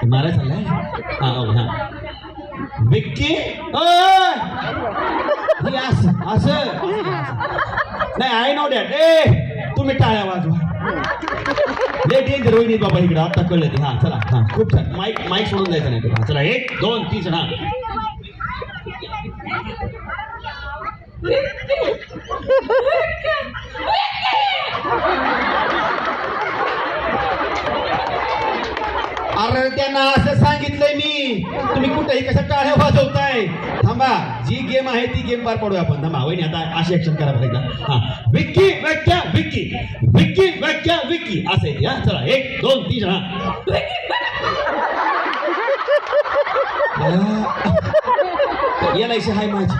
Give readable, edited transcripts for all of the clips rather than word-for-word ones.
मारा चाललाय हा हा विक्की असं नाही आय नो डॅट तुम्ही टाळ्या वाजवा लेट येईल रोहिणी बाबा इकडे आता कळलं ते हा चला हा खूप छान माईक माईक सोडून जायचं नाही तुला चला 1 2 3 हा अरे त्यांना असं सांगितलंय मी तुम्ही कुठेही कशा टाळ्या वाजवताय थांबा जी गेम आहे ती गेम पार पडूया आपण थांबा वहिनी आता अशी ऍक्शन करा पाहिजे हा विक्की व्याख्या विक्की विक्की व्याख्या विक्की असे हा चला 1 2 3 हा एलआयसी हाय माझी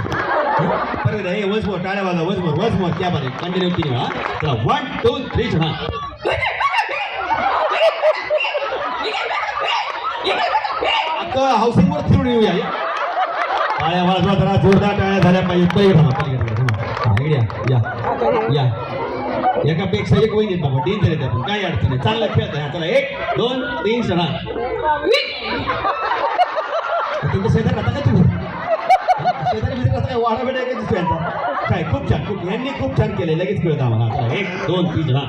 बरोबर आहे वजमोर टाळ्या वाजवा वजमोर त्या बारे कंटिन्यू 3 वेळा चला 1 2 3 हा हाऊसिंग वर फिरून येऊया टाळ्या वाजवा जरा जोरदार टाळ्या झाल्या पाहिजे पलीकडे या एकापेक्षा एक वहिनी बाबा डेंजर येते आपण काही अडचण नाही चांगला खेळत आहे चला 1 2 3 हा तुमच्या शेजार राहता का तुम्ही शेजारी मध्ये कसं काय वाडा बेटा काय दिसतोय काय खूप छान यांनी खूप छान केले लगेच खेळत आम्हाला चला 1 2 3 हा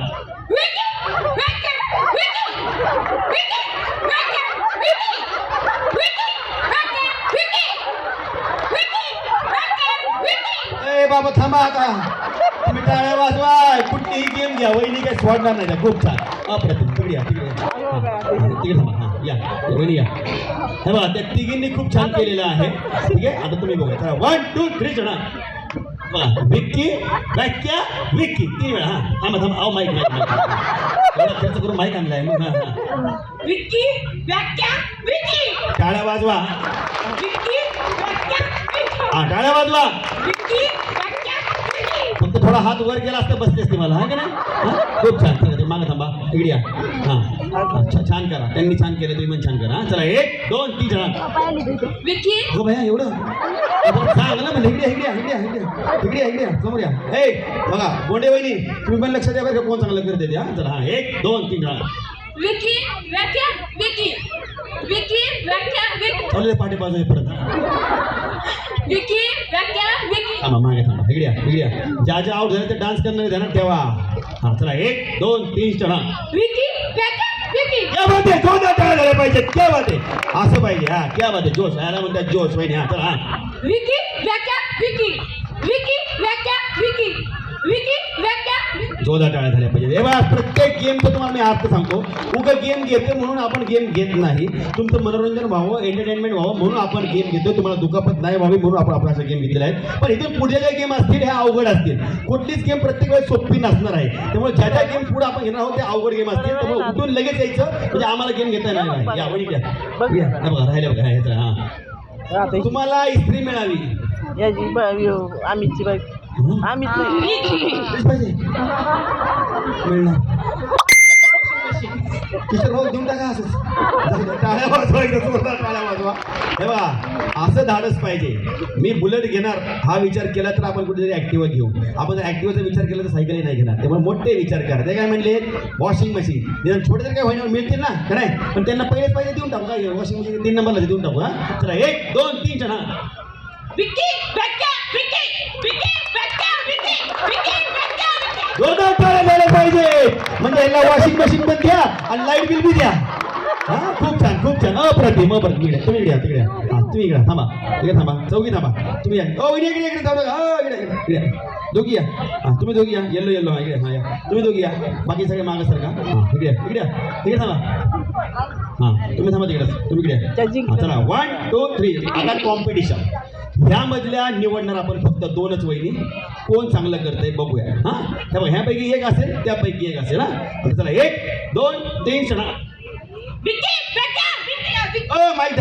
बाबा थांबा आता तुम्ही टाळ्या वाजवाय कुठलीही गेम घ्या वहिनी काही सोडणार नाही खूप छान अप्रतिम तिकडे या तिकडे थांबा हा या वहिनी या हे बघा त्या तिघींनी खूप छान केलेलं आहे ठीक आहे आता तुम्ही बघा चला 1 2 3 बघा विक्की व्याख्या विक्की 3 वेळा हा थांबा आओ माईक खर्च करून माईक आणलाय मग हा विक्की व्याख्या विक्की टाळ्या वाजवा विक्की व्याख्या हा टाळ्या वाजवा विक्की व्याख्या फक्त थोडा हात वर केला असता बसते असते मला हा की नाही खूप छान चला मागं थांबा इकडे या हा छान करा त्यांनी छान केलं तुम्ही पण छान करा चला 1 2 3 विक्की हो भैया एवढं चांगलं म्हणजे इकडे समोर या हे बघा गोंडे वहिनी तुम्ही पण लक्षात द्या बरं कोण चांगलं करते हा चला हा 1 2 3 विक्की व्याख्या विक्की विक्की व्याख्या विक्की चालू पाठी बाजू परत विक्की व्याख्या विक्की थांबा मागे थांबा इकडे या ज्या आउट झाले ते डान्स करणारे ध्यानात ठेवा हा चला 1 2 3 विक्की व्याख्या विक्की क्या बात आहे जोरदार टाळ्या झाल्या पाहिजे क्या बात आहे असं पाहिजे हा क्या बात आहे जोश याला म्हणतात जोश वहिनी हा चला हा विक्की व्याख्या विक्की विक्की व्याख्या विक्की विक्की व्याख्या जोरदार टाळ्या झाल्या पाहिजे एवढा प्रत्येक गेमचं तुम्हाला मी अर्थ सांगतो उगा गेम घेतो म्हणून आपण गेम घेत नाही तुमचं मनोरंजन व्हावं एंटरटेनमेंट व्हावं म्हणून आपण गेम घेतो तुम्हाला दुखापत नाही व्हावी म्हणून आपण असा गेम घेतलेला आहे पण इथून पुढे ज्या गेम असतील ह्या अवघड असतील कुठलीच गेम प्रत्येक वेळेस सोपी नसणार आहे त्यामुळे ज्या ज्या गेम पुढे आपण घेणार आहोत त्या अवघड गेम असतील त्यामुळे उठून लगेच यायचं म्हणजे आम्हाला गेम घेता येणार नाही या वडी घ्या बघा राहिलं बघा ह्याचं हा तुम्हाला इस्त्री मिळावी आम्हीची बाईक आम्ही पाहिजे मिळणार किशोर भाऊ देऊन टाका असंच टाळ्या वाजवा टाळ्या वाजवा हे बघा असं धाडस पाहिजे मी बुलेट घेणार हा विचार केला तर आपण कुठेतरी ऍक्टिव्हा घेऊ आपण जर ऍक्टिव्हाचा विचार केला तर सायकलही नाही घेणार त्यामुळे मोठे विचार करा ते काय म्हणले वॉशिंग मशीन निदान छोटे जर काय होईना मिळतील ना खरं आहे पण त्यांना पहिलेच पाहिजे देऊन टाकू काय वॉशिंग मशीन 3 नंबरला देऊन टाकू हा चला 1 2 3 विक्की व्याख्या विक्की विक्की व्याख्या विक्की विक्की व्याख्या जोरदार टाळ्या झाल्या पाहिजे म्हणजे याला वॉशिंग मशीन पण द्या आणि लाईट बिल बी द्या हा खूप छान अप्रतिम तुम्ही इकडे तिकडे हा तुम्ही इकडे थांबा चौकी थांबा तुम्ही या इकडे थांबा इकडे दोघी या हा तुम्ही दोघी या येल्लो हा इकडे हा या तुम्ही दोघी या बाकी सगळे मागं सारखा हा इकडे थांबा हा तुम्ही थांबा तिकडे तुम्ही इकडे चला 1 2 3 आता कॉम्पिटिशन ह्यामधल्या निवडणार आपण फक्त 2च वहिनी कोण चांगलं करतंय बघूया हा त्यामुळे ह्यापैकी एक असेल त्यापैकी एक असेल हा चला 1 2 3 विक्की व्याख्या विक्की माईक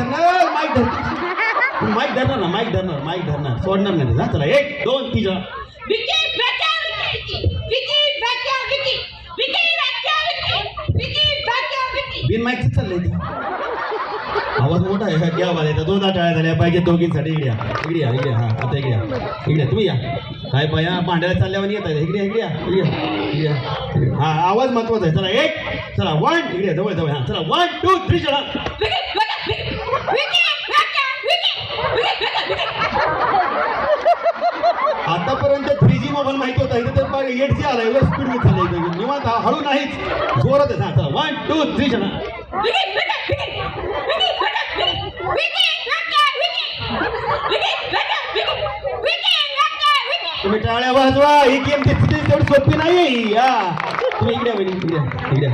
धरणार सोडणार नाही ना चला 1 2 3 विक्की व्याख्या विक्की विक्की व्याख्या विक्की विक्की व्याख्या विक्की विक्की व्याख्या विक्की बिन माईकच चाललंय ते आवाज मोठा आहे क्या आवाज आहे दोन टाळ्या झाल्या पाहिजे दोघींसाठी इकडे या इकडे या इकडे हा आता इकडे या इकडे या, तुम्ही या काय पाया भांड्याला चालल्यावर येत आहे इकडे या, इकडे या इकडे या, इकडे या, इकडे या. हा आवाज महत्वाचा आहे चला एक चला वन इकडे या, जवळ जवळ हा चला 1 2 3 चला आतापर्यंत 3G मोबाईल माहिती होता इथे तर 8G आला एवढं स्पीड मध्ये चाललंय निवांत हळू नाहीच जोरात आहे हा चला 1 2 3 चला तुम्ही टाळ्या वाजवा ही गेम तेवढी सोपी नाही या तुम्ही इकडे वहिनी इकडे इकडे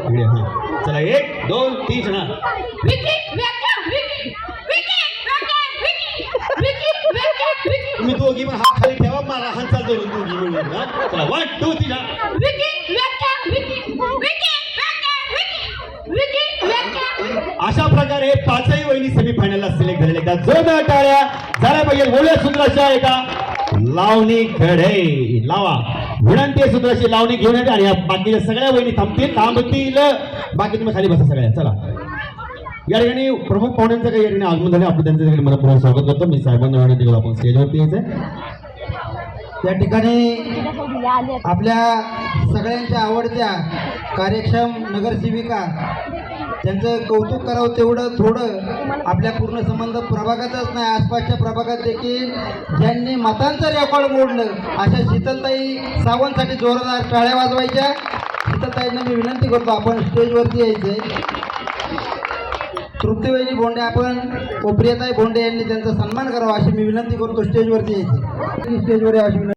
इकडे हा चला 1 2 3 चला तुम्ही दोघी पण हात खाली ठेवा मला हालचाल करून दोघी मिळून हा चला 1 2 3 अशा प्रकारे पाचही वहिनी सेमीफायनलला सिलेक्ट झालेले एकदा जोरदार टाळ्या झाल्या पाहिजे बोलूया सुंदर एका लावणीकडे लावा विनंती आहे सुंदर लावणी घेऊन येते आणि बाकीच्या सगळ्या वहिनी थांबतील बाकी तुम्ही खाली बसा सगळ्या चला या ठिकाणी प्रमुख पाहुण्यांचं काही या ठिकाणी आगमन झाले आपण त्यांच्या ठिकाणी मला स्वागत करतो मी साहेबांना विनंती करतो आपण स्टेजवरती यायचंय या ठिकाणी आपल्या सगळ्यांच्या आवडत्या कार्यक्षम नगरसेविका त्यांचं कौतुक करावं तेवढं थोडं आपल्या पूर्ण संबंध प्रभागातच नाही आसपासच्या प्रभागात देखील ज्यांनी मतांचं रेकॉर्ड मोडलं अशा शीतलताई सावंतसाठी जोरदार टाळ्या वाजवायच्या शीतलताईंना मी विनंती करतो आपण स्टेजवरती यायचे तृप्तीवहिनी भोंडे आपण प्रियताई भोंडे यांनी त्यांचा सन्मान करावा अशी मी विनंती करतो स्टेजवरती यायचे स्टेजवर यावं अशी विनंती